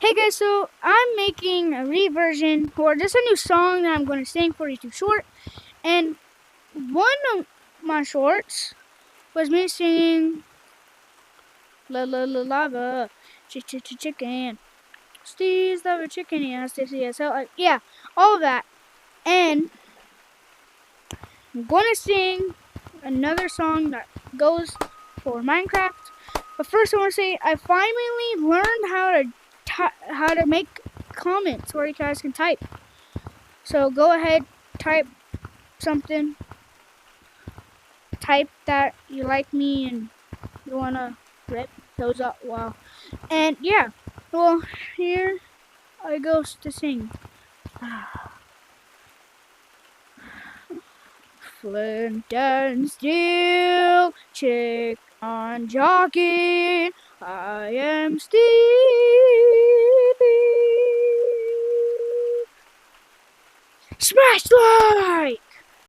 Hey guys, so I'm making a reversion or just a new song that I'm going to sing for YouTube short. And one of my shorts was me singing La La La Lava Chicken. Steve's love a chicken, yeah, so yeah, all of that. And I'm going to sing another song that goes for Minecraft. But first, I want to say I finally learned how to make comments where you guys can type. So go ahead, type something, type that you like me and you wanna rip those up. Wow. And yeah, well, here I goes to sing. Flent and steele, chicken jockey, I am Stevie. Smash like!